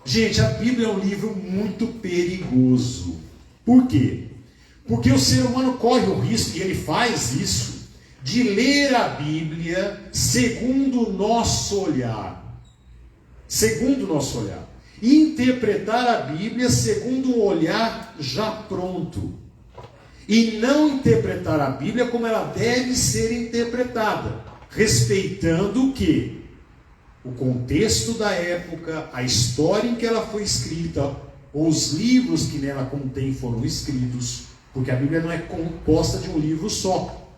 Gente, a Bíblia é um livro muito perigoso. Por quê? Porque o ser humano corre o risco, e ele faz isso, de ler a Bíblia segundo o nosso olhar. Segundo o nosso olhar. E interpretar a Bíblia segundo um olhar já pronto. E não interpretar a Bíblia como ela deve ser interpretada. Respeitando o quê? O contexto da época, a história em que ela foi escrita, ou os livros que nela contém foram escritos, porque a Bíblia não é composta de um livro só.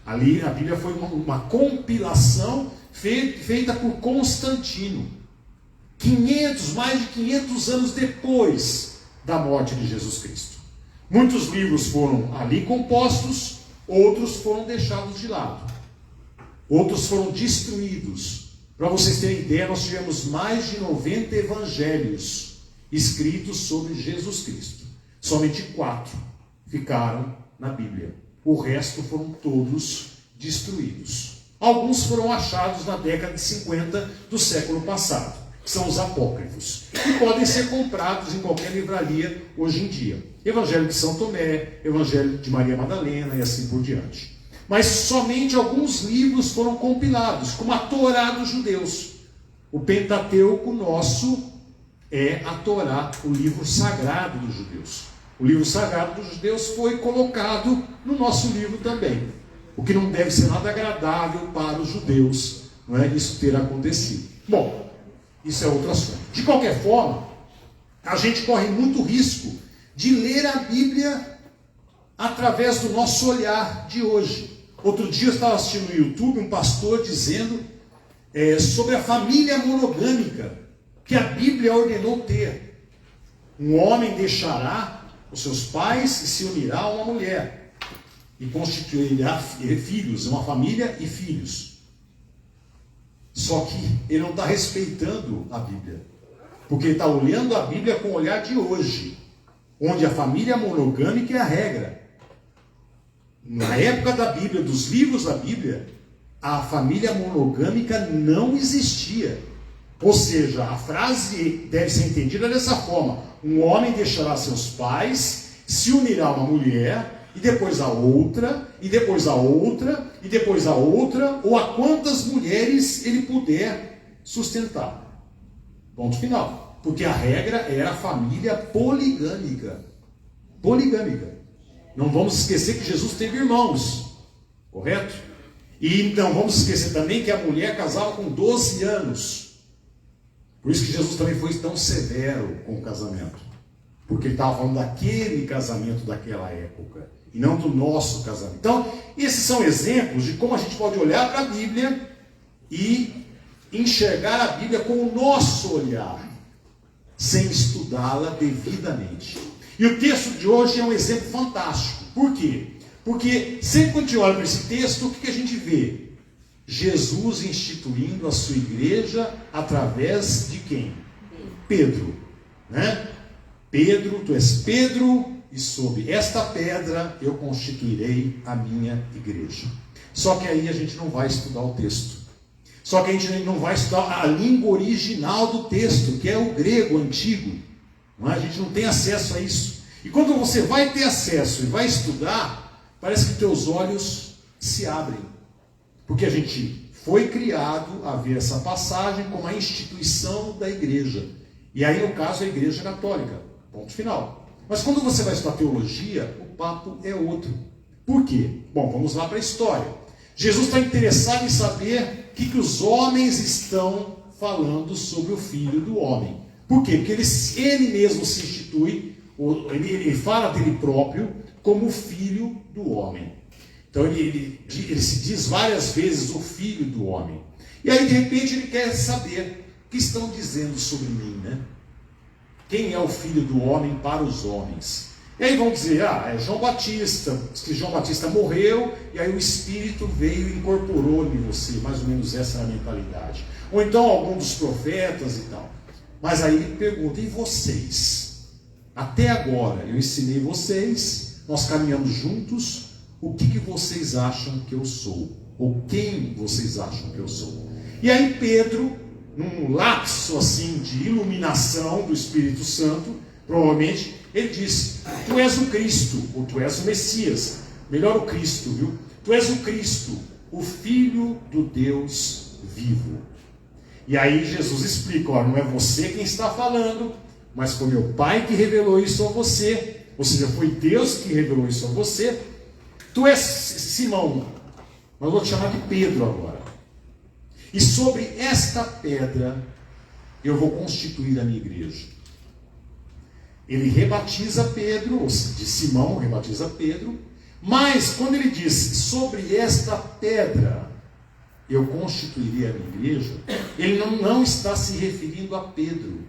Ali a Bíblia foi uma compilação feita por Constantino, mais de 500 anos depois da morte de Jesus Cristo. Muitos livros foram ali compostos, outros foram deixados de lado, outros foram destruídos. Para vocês terem ideia, nós tivemos mais de 90 evangelhos escritos sobre Jesus Cristo. Somente 4 ficaram na Bíblia. O resto foram todos destruídos. Alguns foram achados na década de 50 do século passado, que são os apócrifos, e podem ser comprados em qualquer livraria hoje em dia. Evangelho de São Tomé, Evangelho de Maria Madalena e assim por diante. Mas somente alguns livros foram compilados, como a Torá dos judeus. O Pentateuco nosso é a Torá, o livro sagrado dos judeus. O livro sagrado dos judeus foi colocado no nosso livro também. O que não deve ser nada agradável para os judeus, não é isso ter acontecido. Bom, isso é outro assunto. De qualquer forma, a gente corre muito risco de ler a Bíblia através do nosso olhar de hoje. Outro dia eu estava assistindo no YouTube um pastor dizendo sobre a família monogâmica que a Bíblia ordenou ter. Um homem deixará os seus pais e se unirá a uma mulher e constituirá filhos, uma família e filhos. Só que ele não está respeitando a Bíblia, porque ele está olhando a Bíblia com o olhar de hoje, onde a família monogâmica é a regra. Na época da Bíblia, dos livros da Bíblia, a família monogâmica não existia. Ou seja, a frase deve ser entendida dessa forma: um homem deixará seus pais, se unirá a uma mulher, e depois a outra, e depois a outra, e depois a outra, ou a quantas mulheres ele puder sustentar. Ponto final. Porque a regra era a família poligâmica. Poligâmica. Não vamos esquecer que Jesus teve irmãos, correto? E então vamos esquecer também que a mulher casava com 12 anos. Por isso que Jesus também foi tão severo com o casamento. Porque ele estava falando daquele casamento daquela época, e não do nosso casamento. Então, esses são exemplos de como a gente pode olhar para a Bíblia e enxergar a Bíblia com o nosso olhar, sem estudá-la devidamente. E o texto de hoje é um exemplo fantástico. Por quê? Porque sempre quando a gente olha para esse texto, o que a gente vê? Jesus instituindo a sua igreja através de quem? Pedro. Né? Pedro, tu és Pedro, e sob esta pedra eu constituirei a minha igreja. Só que aí a gente não vai estudar o texto. Só que a gente não vai estudar a língua original do texto, que é o grego antigo. Não é? A gente não tem acesso a isso. E quando você vai ter acesso e vai estudar, parece que teus olhos se abrem. Porque a gente foi criado a ver essa passagem como a instituição da igreja. E aí, no caso, a igreja católica. Ponto final. Mas quando você vai estudar teologia, o papo é outro. Por quê? Bom, vamos lá para a história. Jesus está interessado em saber o que os homens estão falando sobre o Filho do Homem. Por quê? Porque ele mesmo se institui, ele fala dele próprio como o Filho do Homem. Então ele se diz várias vezes o Filho do Homem. E aí de repente ele quer saber o que estão dizendo sobre mim, né? Quem é o Filho do Homem para os homens? E aí vão dizer, é João Batista, que João Batista morreu, e aí o Espírito veio e incorporou em você, mais ou menos essa é a mentalidade. Ou então algum dos profetas e tal. Mas aí ele pergunta, e vocês? Até agora eu ensinei vocês, nós caminhamos juntos, o que vocês acham que eu sou? Ou quem vocês acham que eu sou? E aí Pedro num lapso assim de iluminação do Espírito Santo, provavelmente, ele diz: tu és o Cristo, ou tu és o Messias, melhor o Cristo, viu? Tu és o Cristo, o Filho do Deus vivo. E aí Jesus explica: ó, não é você quem está falando, mas foi meu Pai que revelou isso a você. Ou seja, foi Deus que revelou isso a você. Tu és Simão, mas eu vou te chamar de Pedro agora. E sobre esta pedra eu vou constituir a minha igreja. Ele rebatiza Pedro, ou de Simão rebatiza Pedro, mas quando ele diz: sobre esta pedra eu constituirei a minha igreja, ele não está se referindo a Pedro,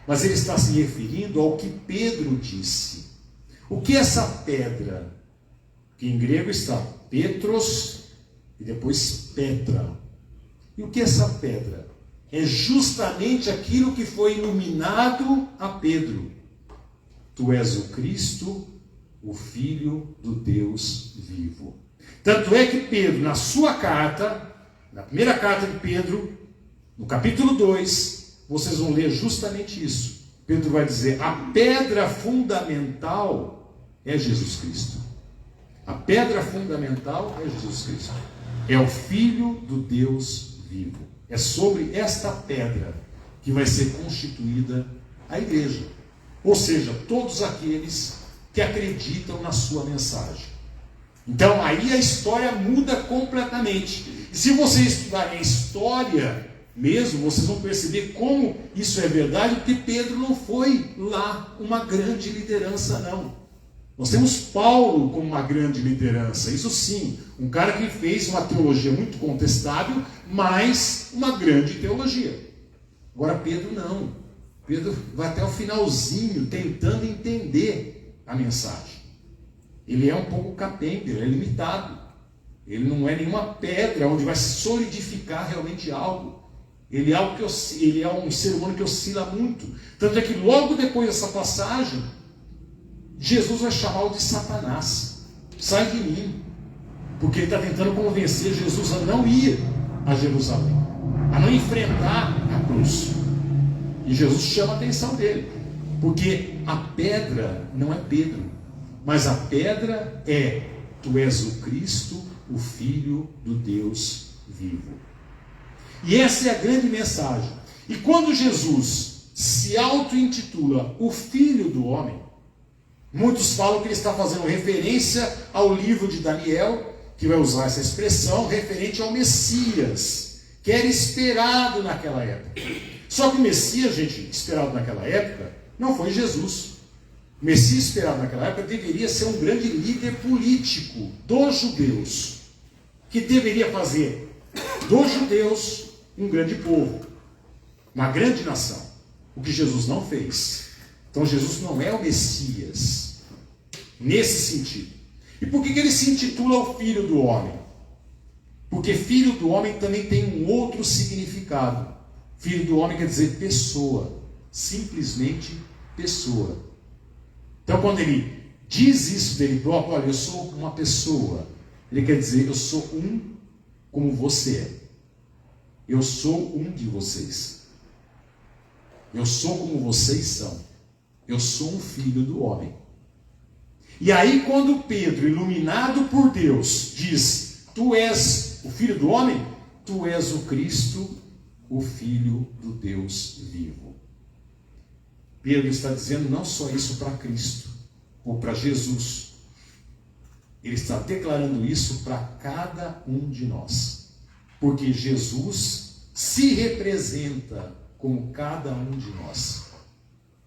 mas ele está se referindo ao que Pedro disse. O que é essa pedra? Que em grego está Petros e depois Petra. E o que é essa pedra? É justamente aquilo que foi iluminado a Pedro. Tu és o Cristo, o Filho do Deus vivo. Tanto é que Pedro, na sua carta, na primeira carta de Pedro, no capítulo 2, vocês vão ler justamente isso. Pedro vai dizer: a pedra fundamental é Jesus Cristo. A pedra fundamental é Jesus Cristo. É o Filho do Deus vivo. É sobre esta pedra que vai ser constituída a igreja. Ou seja, todos aqueles que acreditam na sua mensagem. Então aí a história muda completamente. E se vocês estudarem a história mesmo, vocês vão perceber como isso é verdade, porque Pedro não foi lá uma grande liderança, não. Nós temos Paulo como uma grande liderança, isso sim, um cara que fez uma teologia muito contestável, mas uma grande teologia. Agora Pedro não. Pedro vai até o finalzinho tentando entender a mensagem. Ele é um pouco capenga, ele é limitado. Ele não é nenhuma pedra onde vai solidificar realmente algo. Ele é um ser humano que oscila muito. Tanto é que logo depois dessa passagem, Jesus vai chamá-lo de Satanás. Sai de mim. Porque ele está tentando convencer Jesus a não ir a Jerusalém, a não enfrentar a cruz. E Jesus chama a atenção dele, porque a pedra não é Pedro, mas a pedra é: tu és o Cristo, o Filho do Deus vivo. E essa é a grande mensagem. E quando Jesus se auto-intitula o Filho do Homem, muitos falam que ele está fazendo referência ao livro de Daniel, que vai usar essa expressão referente ao Messias, que era esperado naquela época. Só que o Messias, gente, esperado naquela época, não foi Jesus. O Messias esperado naquela época deveria ser um grande líder político dos judeus, que deveria fazer dos judeus um grande povo, uma grande nação, o que Jesus não fez. Então Jesus não é o Messias, nesse sentido. E por que ele se intitula o Filho do Homem? Porque Filho do Homem também tem um outro significado. Filho do Homem quer dizer pessoa, simplesmente pessoa. Então quando ele diz isso dele próprio: olha, eu sou uma pessoa, ele quer dizer: eu sou um como você é. Eu sou um de vocês. Eu sou como vocês são. Eu sou um filho do homem. E aí quando Pedro, iluminado por Deus, diz: tu és o Filho do Homem, tu és o Cristo, o Filho do Deus vivo. Pedro está dizendo não só isso para Cristo, ou para Jesus. Ele está declarando isso para cada um de nós. Porque Jesus se representa como cada um de nós.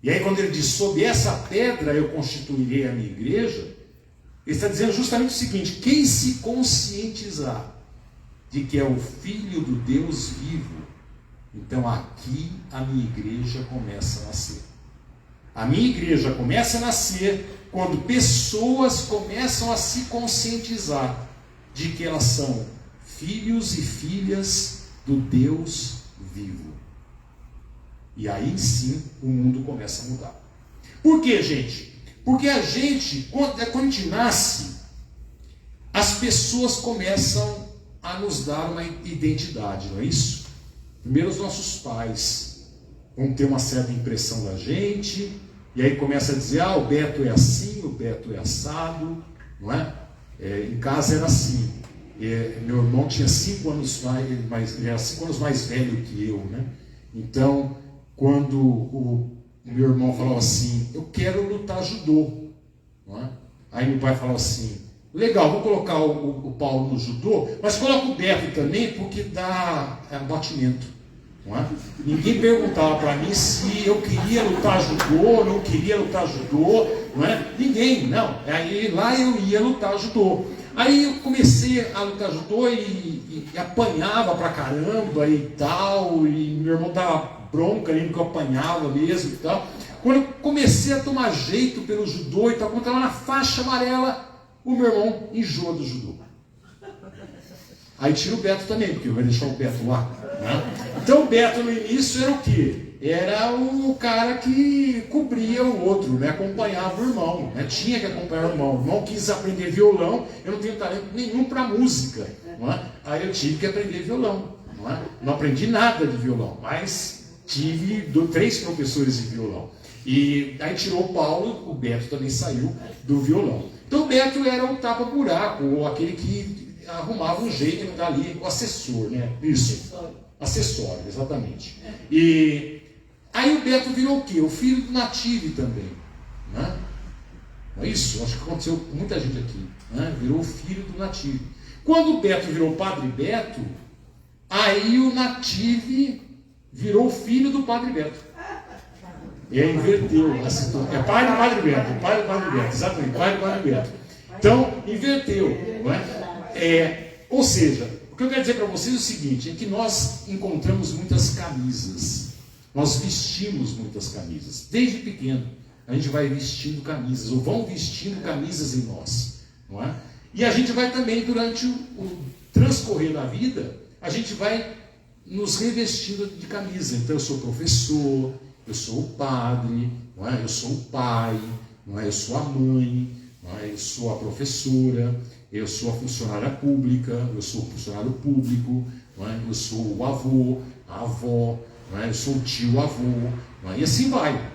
E aí quando ele diz: sob essa pedra eu constituirei a minha igreja, ele está dizendo justamente o seguinte: quem se conscientizar de que é o Filho do Deus vivo, então aqui a minha igreja começa a nascer. A minha igreja começa a nascer quando pessoas começam a se conscientizar de que elas são filhos e filhas do Deus vivo. E aí sim o mundo começa a mudar. Por quê, gente? Porque a gente, quando a gente nasce, as pessoas começam a nos dar uma identidade, não é isso? Primeiro os nossos pais vão ter uma certa impressão da gente, e aí começa a dizer, o Beto é assim, o Beto é assado, não é? Em casa era assim. Meu irmão tinha 5 anos ele era 5 anos mais velho que eu, né? Então, quando o meu irmão falava assim, eu quero lutar judô, não é? Aí meu pai falava assim, legal, vou colocar o Paulo no judô, mas coloca o Beto também, porque dá batimento, não é? Ninguém perguntava para mim se eu queria lutar judô, não queria lutar judô, não é? Ninguém, não. Aí lá eu ia lutar judô. Aí eu comecei a lutar judô e apanhava pra caramba e tal, e meu irmão dava bronca ali, porque eu apanhava mesmo e tal. Quando eu comecei a tomar jeito pelo judô e tal, quando eu estava na faixa amarela, o meu irmão enjoa do judô. Aí tira o Beto também, porque vai deixar o Beto lá, né? Então o Beto no início era o quê? Era o cara que cobria o outro, né? Acompanhava o irmão, né? Tinha que acompanhar o irmão. O irmão quis aprender violão, eu não tenho talento nenhum para música, não é? Aí eu tive que aprender violão, não é? Não aprendi nada de violão, mas tive 3 professores de violão. E aí tirou o Paulo, o Beto também saiu do violão. Então o Beto era um tapa-buraco, ou aquele que arrumava um jeito de estar ali, o assessor, né? Isso, acessório, exatamente. E aí o Beto virou o quê? O filho do Native também, né? Não é isso? Acho que aconteceu com muita gente aqui, né? Virou o filho do Native. Quando o Beto virou o Padre Beto, aí o Native virou o filho do Padre Beto. E aí inverteu a situação. É pai do Padre Beto, exatamente, pai do Padre Beto. Então, inverteu, não é? Ou seja, o que eu quero dizer para vocês é o seguinte, é que nós encontramos muitas camisas, nós vestimos muitas camisas, desde pequeno a gente vai vestindo camisas, ou vão vestindo camisas em nós, não é? E a gente vai também, durante o transcorrer da vida, a gente vai nos revestindo de camisa. Então eu sou professor, eu sou o padre, não é? Eu sou o pai, não é? Eu sou a mãe, não é? Eu sou a professora, eu sou a funcionária pública, eu sou o funcionário público, não é? Eu sou o avô, a avó, não é? Eu sou o tio-avô, não é? E assim vai.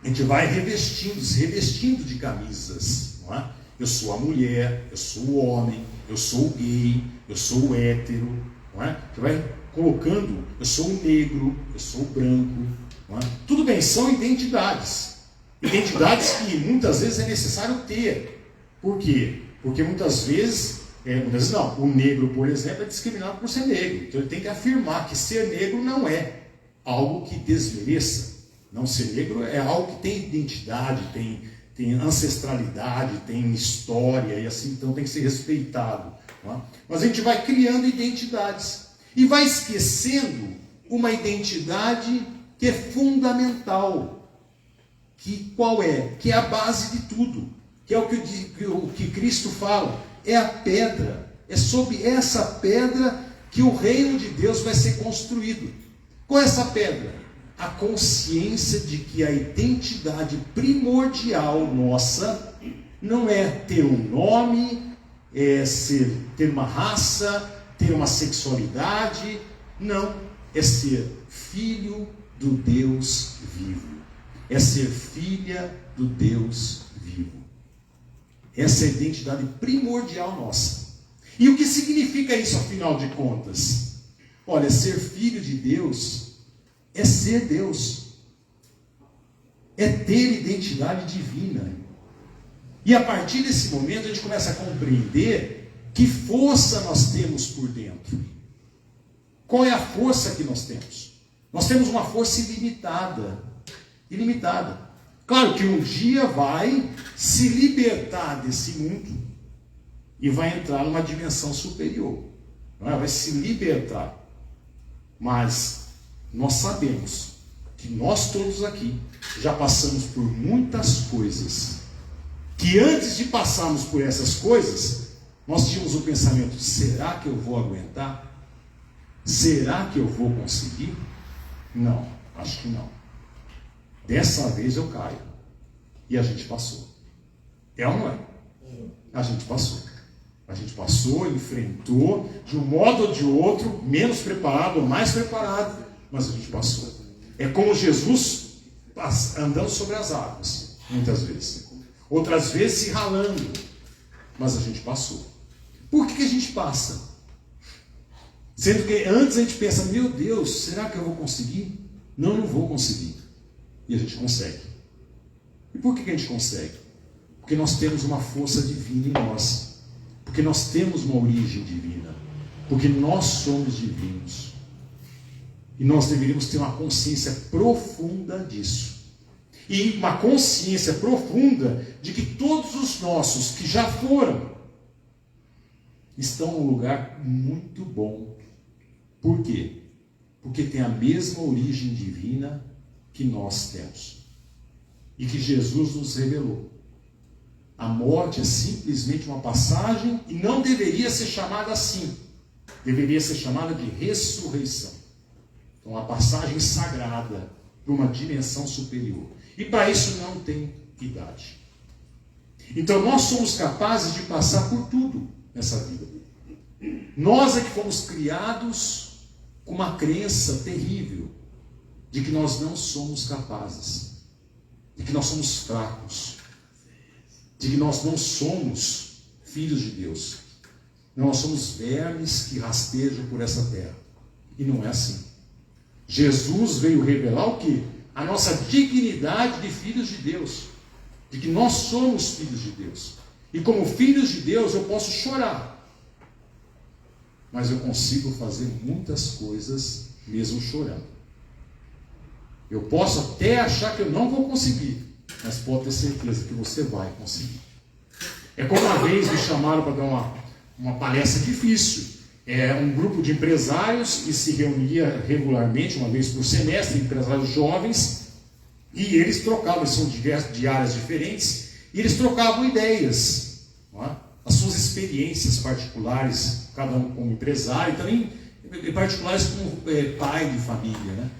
A gente vai revestindo, se revestindo de camisas, não é? Eu sou a mulher, eu sou o homem, eu sou o gay, eu sou o hétero, não é? Você vai colocando, eu sou o negro, eu sou o branco, não é? Tudo bem, são identidades. Identidades que muitas vezes é necessário ter. Por quê? Porque muitas vezes não, o negro, por exemplo, é discriminado por ser negro. Então ele tem que afirmar que ser negro não é algo que desmereça. Não ser negro é algo que tem identidade, tem ancestralidade, tem história, e assim, então tem que ser respeitado. Não é? Mas a gente vai criando identidades e vai esquecendo uma identidade que é fundamental. Qual é? Que é a base de tudo. Que é o que Cristo fala. É a pedra. É sobre essa pedra que o reino de Deus vai ser construído. Qual é essa pedra? A consciência de que a identidade primordial nossa não é ter um nome, ter uma raça, ter uma sexualidade. Não. É ser filho do Deus vivo. É ser filha do Deus vivo. Essa é a identidade primordial nossa. E o que significa isso, afinal de contas? Olha, ser filho de Deus é ser Deus. É ter identidade divina. E a partir desse momento a gente começa a compreender que força nós temos por dentro. Qual é a força que nós temos? Nós temos uma força ilimitada. Ilimitada. Claro que um dia vai se libertar desse mundo e vai entrar numa dimensão superior. Não é? Vai se libertar. Mas nós sabemos que nós todos aqui já passamos por muitas coisas, que antes de passarmos por essas coisas, nós tínhamos o pensamento, será que eu vou aguentar? Será que eu vou conseguir? Não, acho que não. Dessa vez eu caio. E a gente passou. É ou não é? A gente passou. A gente passou, enfrentou, de um modo ou de outro, menos preparado ou mais preparado, mas a gente passou. É como Jesus andando sobre as águas, muitas vezes. Outras vezes se ralando, mas a gente passou. Por que a gente passa? Sendo que antes a gente pensa, meu Deus, será que eu vou conseguir? Não vou conseguir. E a gente consegue. E por que a gente consegue? Porque nós temos uma força divina em nós. Porque nós temos uma origem divina. Porque nós somos divinos. E nós deveríamos ter uma consciência profunda disso. E uma consciência profunda de que todos os nossos que já foram estão num lugar muito bom. Por quê? Porque tem a mesma origem divina que nós temos. E que Jesus nos revelou. A morte é simplesmente uma passagem e não deveria ser chamada assim. Deveria ser chamada de ressurreição. Então, uma passagem sagrada para uma dimensão superior. E para isso não tem idade. Então, nós somos capazes de passar por tudo nessa vida. Nós é que fomos criados com uma crença terrível de que nós não somos capazes, de que nós somos fracos, de que nós não somos filhos de Deus. Nós somos vermes que rastejam por essa terra. E não é assim. Jesus veio revelar o quê? A nossa dignidade de filhos de Deus. De que nós somos filhos de Deus. E como filhos de Deus eu posso chorar. Mas eu consigo fazer muitas coisas mesmo chorando. Eu posso até achar que eu não vou conseguir. Mas pode ter certeza que você vai conseguir. É como uma vez me chamaram para dar uma palestra difícil. É um grupo de empresários que se reunia regularmente, uma vez por semestre, empresários jovens, e eles trocavam, eles são de áreas diferentes, e eles trocavam ideias, não é? As suas experiências particulares, cada um como empresário, e também particulares como pai de família, né?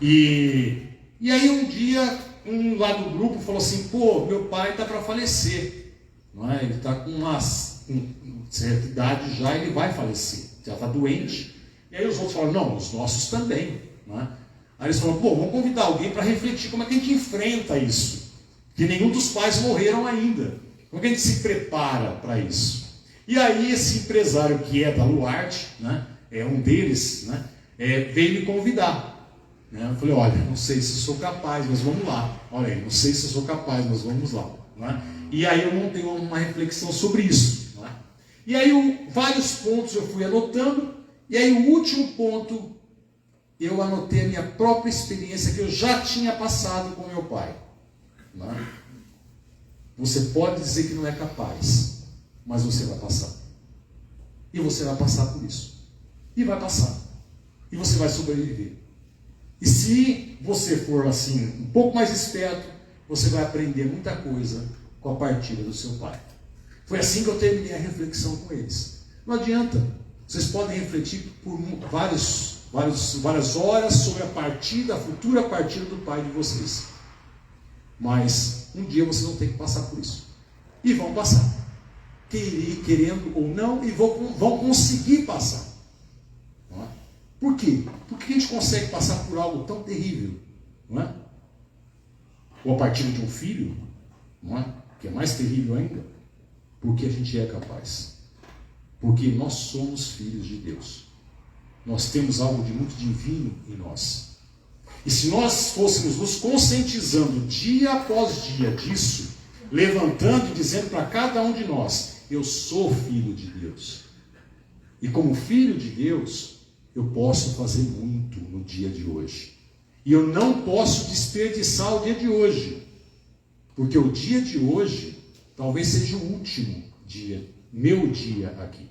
E aí um dia, um lá do grupo falou assim, pô, meu pai está para falecer, não é? Ele está com uma certa idade já, ele vai falecer, já está doente. E aí os outros falaram, não, os nossos também, não é? Aí eles falaram, pô, vamos convidar alguém para refletir como é que a gente enfrenta isso, que nenhum dos pais morreram ainda, como é que a gente se prepara para isso? E aí esse empresário que é da Luarte, né, é um deles, né, veio me convidar. Eu falei, olha, não sei se eu sou capaz, mas vamos lá. Olha aí, não sei se eu sou capaz, mas vamos lá. Né? E aí eu montei uma reflexão sobre isso. Né? E aí vários pontos eu fui anotando, e aí o último ponto, eu anotei a minha própria experiência que eu já tinha passado com meu pai. Né? Você pode dizer que não é capaz, mas você vai passar. E você vai passar por isso. E vai passar. E você vai sobreviver. E se você for assim, um pouco mais esperto, você vai aprender muita coisa com a partida do seu pai. Foi assim que eu terminei a reflexão com eles. Não adianta. Vocês podem refletir por várias horas sobre a partida, a futura partida do pai de vocês. Mas um dia vocês vão ter que passar por isso. E vão passar. Querendo ou não, e vão conseguir passar. Não é? Por quê? Porque a gente consegue passar por algo tão terrível, não é? Ou a partir de um filho, não é? Que é mais terrível ainda, porque a gente é capaz. Porque nós somos filhos de Deus. Nós temos algo de muito divino em nós. E se nós fôssemos nos conscientizando dia após dia disso, levantando e dizendo para cada um de nós, eu sou filho de Deus. E como filho de Deus, eu posso fazer muito no dia de hoje. E eu não posso desperdiçar o dia de hoje. Porque o dia de hoje talvez seja o último dia, meu dia aqui.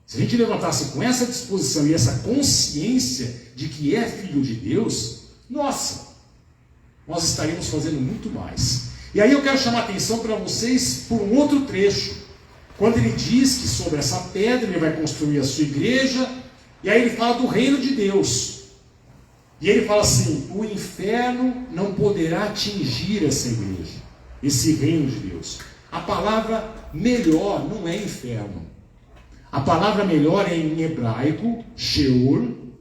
Se a gente levantasse com essa disposição e essa consciência de que é filho de Deus, nossa, nós estaríamos fazendo muito mais. E aí eu quero chamar a atenção para vocês por um outro trecho. Quando ele diz que sobre essa pedra ele vai construir a sua igreja, e aí ele fala do reino de Deus. E ele fala assim, o inferno não poderá atingir essa igreja, esse reino de Deus. A palavra melhor não é inferno. A palavra melhor é em hebraico, Sheol,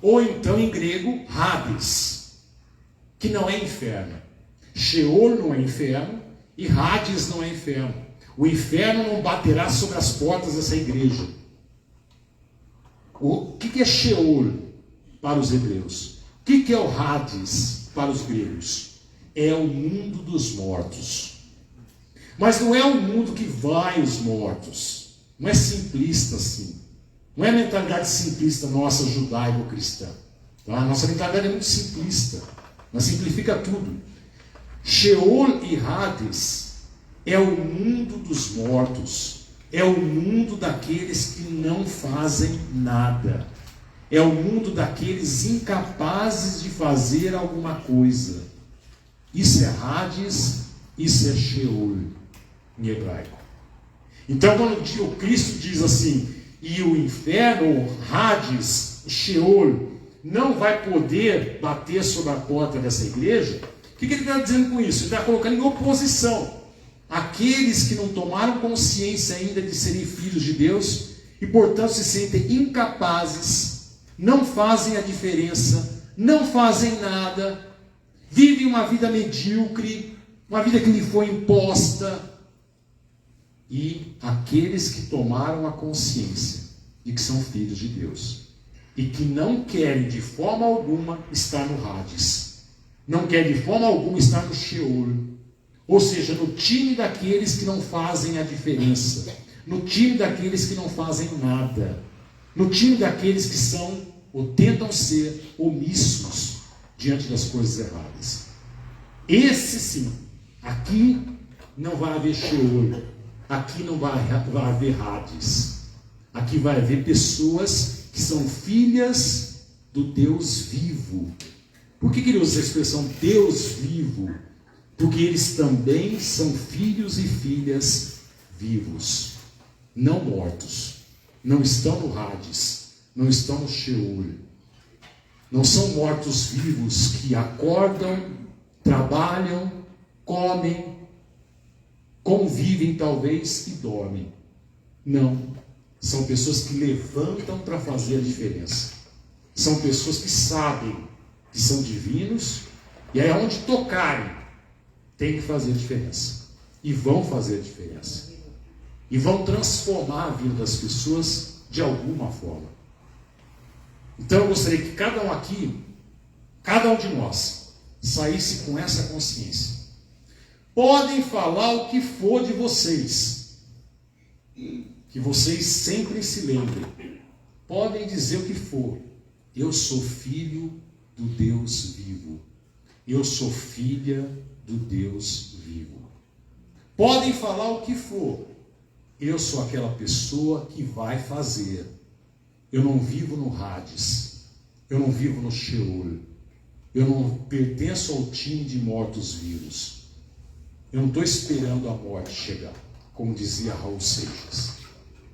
ou então em grego, Hades, que não é inferno. Sheol não é inferno e Hades não é inferno. O inferno não baterá sobre as portas dessa igreja. O que é Sheol para os hebreus? O que é o Hades para os gregos? É o mundo dos mortos. Mas não é um mundo que vai os mortos. Não é simplista assim. Não é a mentalidade simplista nossa judaico-cristã. Tá? A nossa mentalidade é muito simplista. Ela simplifica tudo. Sheol e Hades é o mundo dos mortos. É o mundo daqueles que não fazem nada. É o mundo daqueles incapazes de fazer alguma coisa. Isso é Hades, isso é Sheol em hebraico. Então, quando o Cristo diz assim, e o inferno, o Hades, o Sheol, não vai poder bater sobre a porta dessa igreja, o que ele está dizendo com isso? Ele está colocando em oposição aqueles que não tomaram consciência ainda de serem filhos de Deus e, portanto, se sentem incapazes, não fazem a diferença, não fazem nada, vivem uma vida medíocre, uma vida que lhe foi imposta. E aqueles que tomaram a consciência de que são filhos de Deus e que não querem de forma alguma estar no Hades, não querem de forma alguma estar no Sheol, ou seja, no time daqueles que não fazem a diferença, no time daqueles que não fazem nada, no time daqueles que são ou tentam ser omissos diante das coisas erradas. Esse sim, aqui não vai haver Sheol, aqui não vai haver Hades, aqui vai haver pessoas que são filhas do Deus vivo. Por que ele usa a expressão Deus vivo? Porque eles também são filhos e filhas vivos, não mortos, não estão no Hades, não estão no Sheol, não são mortos vivos que acordam, trabalham, comem, convivem talvez e dormem. Não, são pessoas que levantam para fazer a diferença. São pessoas que sabem que são divinos e aí onde tocarem tem que fazer a diferença. E vão fazer a diferença. E vão transformar a vida das pessoas de alguma forma. Então eu gostaria que cada um aqui, cada um de nós, saísse com essa consciência. Podem falar o que for de vocês, que vocês sempre se lembrem. Podem dizer o que for. Eu sou filho do Deus vivo. Eu sou filha do Deus vivo. Podem falar o que for. Eu sou aquela pessoa que vai fazer. Eu não vivo no Hades. Eu não vivo no Sheol. Eu não pertenço ao time de mortos-vivos. Eu não estou esperando a morte chegar, como dizia Raul Seixas.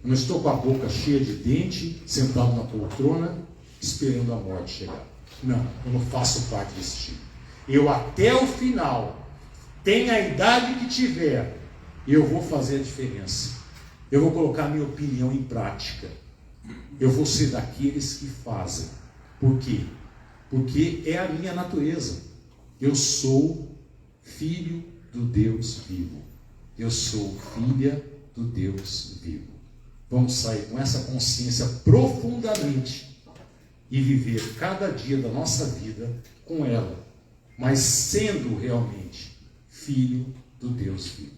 Eu não estou com a boca cheia de dente, sentado na poltrona, esperando a morte chegar. Não, eu não faço parte desse time. Eu até o final, tenha a idade que tiver, eu vou fazer a diferença. Eu vou colocar a minha opinião em prática. Eu vou ser daqueles que fazem. Por quê? Porque é a minha natureza. Eu sou filho do Deus vivo. Eu sou filha do Deus vivo. Vamos sair com essa consciência profundamente e viver cada dia da nossa vida com ela, mas sendo realmente filho do Deus vivo.